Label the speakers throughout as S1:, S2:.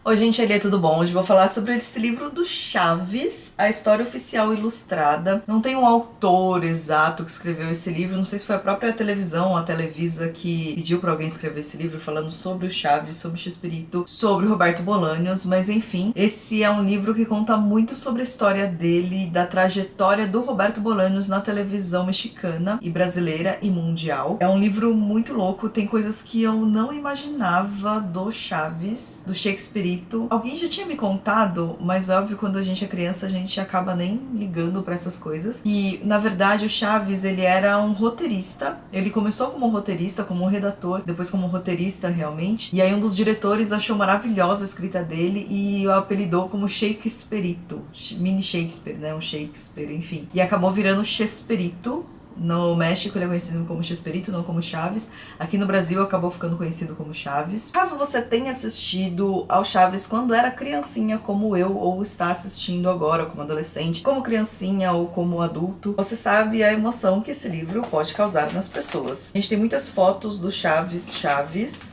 S1: Oi, gente, Elia, tudo bom? Hoje vou falar sobre esse livro do Chaves, a história oficial ilustrada. Não tem um autor exato que escreveu esse livro, não sei se foi a própria televisão, a Televisa, que pediu para alguém escrever esse livro falando sobre o Chaves, sobre o Chespirito, sobre o Roberto Bolanhos, mas enfim, esse é um livro que conta muito sobre a história dele, da trajetória do Roberto Bolanhos na televisão mexicana e brasileira e mundial. É um livro muito louco, tem coisas que eu não imaginava do Chaves, do Chespirito. Alguém já tinha me contado, mas óbvio, quando a gente é criança a gente acaba nem ligando pra essas coisas. E na verdade o Chaves, ele era um roteirista. Ele começou como roteirista, como redator, depois como roteirista realmente. E aí um dos diretores achou maravilhosa a escrita dele e o apelidou como Shakespearito, mini Shakespeare, né, um Shakespeare, enfim. E acabou virando Chespirito. No México ele é conhecido como Chespirito, não como Chaves. Aqui no Brasil acabou ficando conhecido como Chaves. Caso você tenha assistido ao Chaves quando era criancinha, como eu, ou está assistindo agora como adolescente, como criancinha ou como adulto, você sabe a emoção que esse livro pode causar nas pessoas. A gente tem muitas fotos do Chaves,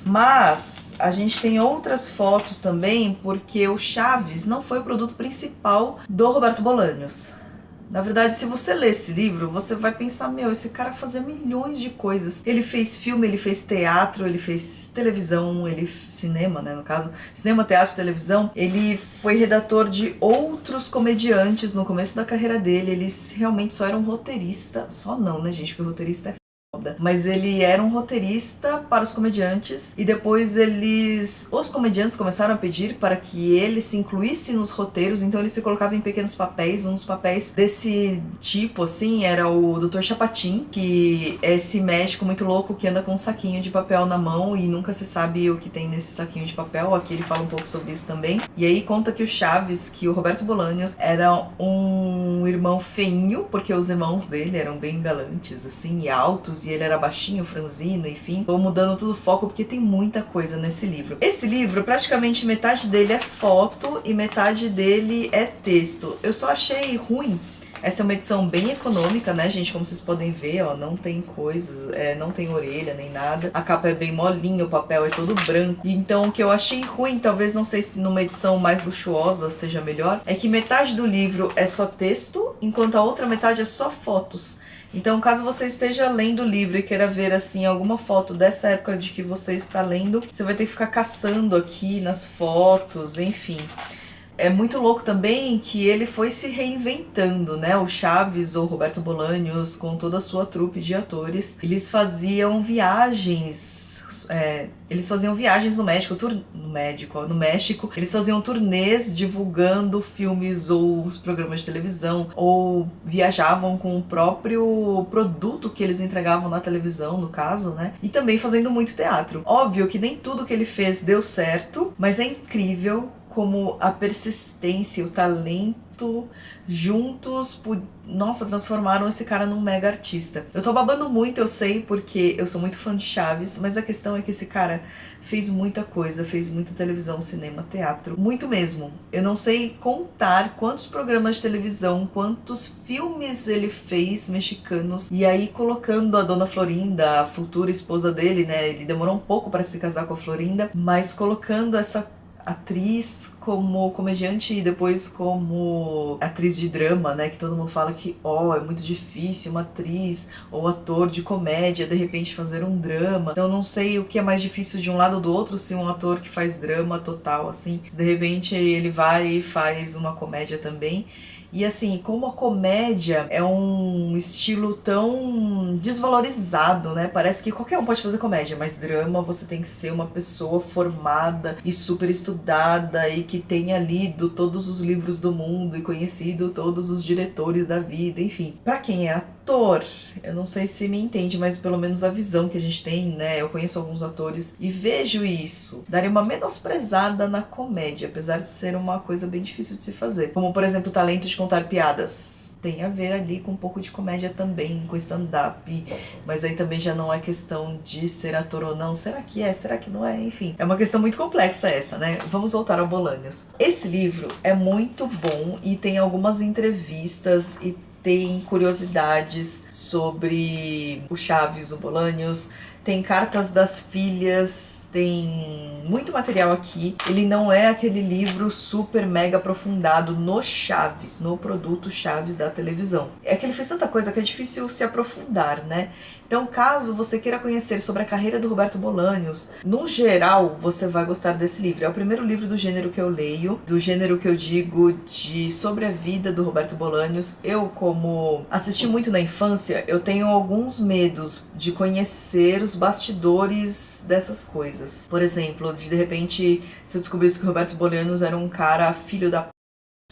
S1: mas a gente tem outras fotos também porque o Chaves não foi o produto principal do Roberto Bolanhos. Na verdade, se você ler esse livro, você vai pensar, meu, esse cara fazia milhões de coisas. Ele fez filme, ele fez teatro, ele fez televisão, cinema, né, no caso. Cinema, teatro, televisão. Ele foi redator de outros comediantes no começo da carreira dele. Eles realmente só eram roteirista. Só não, né, gente? Porque roteirista é foda. Mas ele era um roteirista para os comediantes e depois os comediantes começaram a pedir para que ele se incluísse nos roteiros, então ele se colocava em pequenos papéis. Um dos papéis desse tipo, assim, era o Dr. Chapatin, que é esse médico muito louco que anda com um saquinho de papel na mão e nunca se sabe o que tem nesse saquinho de papel. Aqui ele fala um pouco sobre isso também. E aí conta que o Chaves, que o Roberto Bolanhos, era um irmão feinho, porque os irmãos dele eram bem galantes, assim, e altos, e ele era baixinho, franzino, enfim. Tô mudando tudo o foco porque tem muita coisa nesse livro. Esse livro, praticamente metade dele é foto e metade dele é texto. Eu só achei ruim. Essa é uma edição bem econômica, né, gente? Como vocês podem ver, ó, não tem coisas, não tem orelha nem nada. A capa é bem molinha, o papel é todo branco. Então, o que eu achei ruim, talvez não sei se numa edição mais luxuosa seja melhor, é que metade do livro é só texto, enquanto a outra metade é só fotos. Então, caso você esteja lendo o livro e queira ver, assim, alguma foto dessa época de que você está lendo, você vai ter que ficar caçando aqui nas fotos, enfim. É muito louco também que ele foi se reinventando, né? O Chaves, ou Roberto Bolanhos, com toda a sua trupe de atores, eles faziam viagens... no México, eles faziam turnês divulgando filmes ou os programas de televisão, ou viajavam com o próprio produto que eles entregavam na televisão, no caso, né? E também fazendo muito teatro. Óbvio que nem tudo que ele fez deu certo, mas é incrível como a persistência e o talento juntos, nossa, transformaram esse cara num mega artista. Eu tô babando muito, eu sei, porque eu sou muito fã de Chaves, mas a questão é que esse cara fez muita coisa, fez muita televisão, cinema, teatro, muito mesmo. Eu não sei contar quantos programas de televisão, quantos filmes ele fez mexicanos, e aí colocando a Dona Florinda, a futura esposa dele, né, ele demorou um pouco para se casar com a Florinda, mas colocando essa atriz como comediante e depois como atriz de drama, né, que todo mundo fala que, é muito difícil uma atriz ou ator de comédia de repente fazer um drama. Então não sei o que é mais difícil de um lado ou do outro, se um ator que faz drama total, assim, se de repente ele vai e faz uma comédia também. E assim, como a comédia é um estilo tão desvalorizado, né? Parece que qualquer um pode fazer comédia, mas drama você tem que ser uma pessoa formada e super estudada e que tenha lido todos os livros do mundo e conhecido todos os diretores da vida, enfim. Pra quem é ator, eu não sei se me entende, mas pelo menos a visão que a gente tem, né? Eu conheço alguns atores e vejo isso. Daria uma menosprezada na comédia, apesar de ser uma coisa bem difícil de se fazer. Como, por exemplo, o talento de contar piadas. Tem a ver ali com um pouco de comédia também, com stand-up, mas aí também já não é questão de ser ator ou não. Será que é? Será que não é? Enfim, é uma questão muito complexa essa, né? Vamos voltar ao Bolanhos. Esse livro é muito bom e tem algumas entrevistas e tem curiosidades sobre o Chaves, o Bolanhos, tem cartas das filhas, tem muito material aqui. Ele não é aquele livro super mega aprofundado no Chaves, no produto Chaves da televisão. É que ele fez tanta coisa que é difícil se aprofundar, né? Então, caso você queira conhecer sobre a carreira do Roberto Bolanhos, no geral, você vai gostar desse livro. É o primeiro livro do gênero que eu leio, do gênero que eu digo de sobre a vida do Roberto Bolanhos. Eu, como assisti muito na infância, eu tenho alguns medos de conhecer os bastidores dessas coisas. Por exemplo, de repente, se eu descobrisse que o Roberto Bolanhos era um cara filho da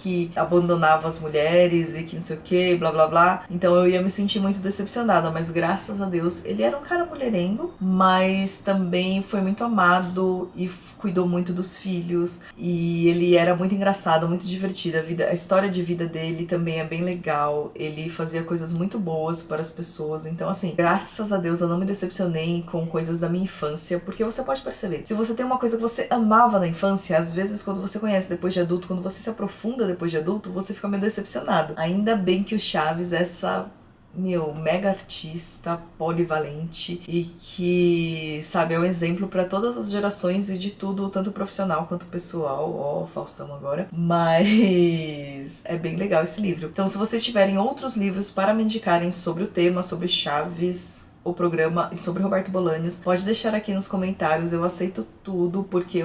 S1: que abandonava as mulheres e que não sei o que, blá blá blá. Então eu ia me sentir muito decepcionada, mas graças a Deus ele era um cara mulherengo, mas também foi muito amado e cuidou muito dos filhos, e ele era muito engraçado, muito divertido. A história de vida dele também é bem legal, ele fazia coisas muito boas para as pessoas. Então assim, graças a Deus eu não me decepcionei com coisas da minha infância, porque você pode perceber, se você tem uma coisa que você amava na infância, às vezes quando você conhece depois de adulto, quando você se aprofunda depois de adulto, você fica meio decepcionado. Ainda bem que o Chaves é essa, mega artista, polivalente, e que, sabe, é um exemplo para todas as gerações e de tudo, tanto profissional quanto pessoal. Ó, Faustão agora. Mas é bem legal esse livro. Então, se vocês tiverem outros livros para me indicarem sobre o tema, sobre Chaves, o programa e sobre Roberto Bolanhos, pode deixar aqui nos comentários. Eu aceito tudo, porque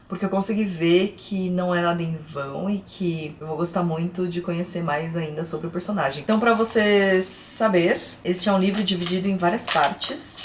S1: porque eu consegui ver que não é nada em vão e que eu vou gostar muito de conhecer mais ainda sobre o personagem. Então, pra você saber, este é um livro dividido em várias partes.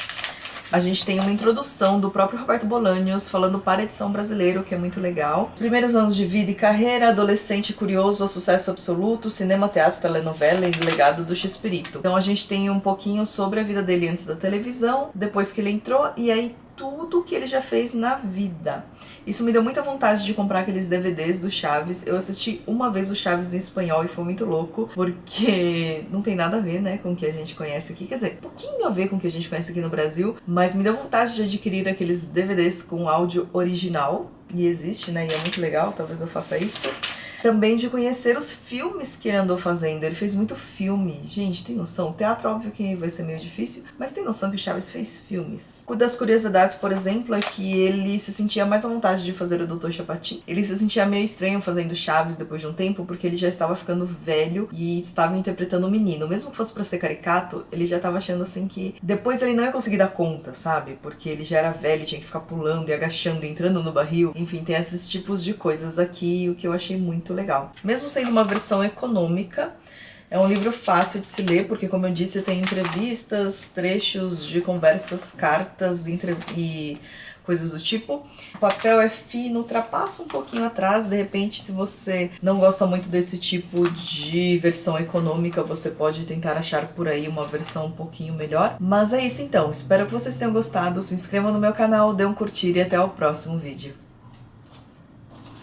S1: A gente tem uma introdução do próprio Roberto Bolanhos falando para a edição brasileira, o que é muito legal. Primeiros anos de vida e carreira, adolescente curioso, sucesso absoluto, cinema, teatro, telenovela e legado do Chespirito. Então a gente tem um pouquinho sobre a vida dele antes da televisão, depois que ele entrou, e aí tudo que ele já fez na vida. Isso me deu muita vontade de comprar aqueles DVDs do Chaves. Eu assisti uma vez o Chaves em espanhol e foi muito louco, porque não tem nada a ver, né, com o que a gente conhece aqui. Quer dizer, um pouquinho a ver com o que a gente conhece aqui no Brasil, mas me deu vontade de adquirir aqueles DVDs com áudio original. E existe, né, e é muito legal, talvez eu faça isso. Também de conhecer os filmes que ele andou fazendo. Ele fez muito filme. Gente, tem noção? Teatro, óbvio que vai ser meio difícil, mas tem noção que o Chaves fez filmes. Uma das curiosidades, por exemplo, é que ele se sentia mais à vontade de fazer o Dr. Chapatin. Ele se sentia meio estranho fazendo Chaves depois de um tempo, porque ele já estava ficando velho e estava interpretando um menino. Mesmo que fosse pra ser caricato, ele já estava achando assim que depois ele não ia conseguir dar conta, sabe? Porque ele já era velho, tinha que ficar pulando e agachando, entrando no barril. Enfim, tem esses tipos de coisas aqui, o que eu achei muito legal. Mesmo sendo uma versão econômica, é um livro fácil de se ler, porque, como eu disse, tem entrevistas, trechos de conversas, cartas e coisas do tipo. O papel é fino, ultrapassa um pouquinho atrás. De repente, se você não gosta muito desse tipo de versão econômica, você pode tentar achar por aí uma versão um pouquinho melhor. Mas é isso então, espero que vocês tenham gostado. Se inscrevam no meu canal, dê um curtir e até o próximo vídeo.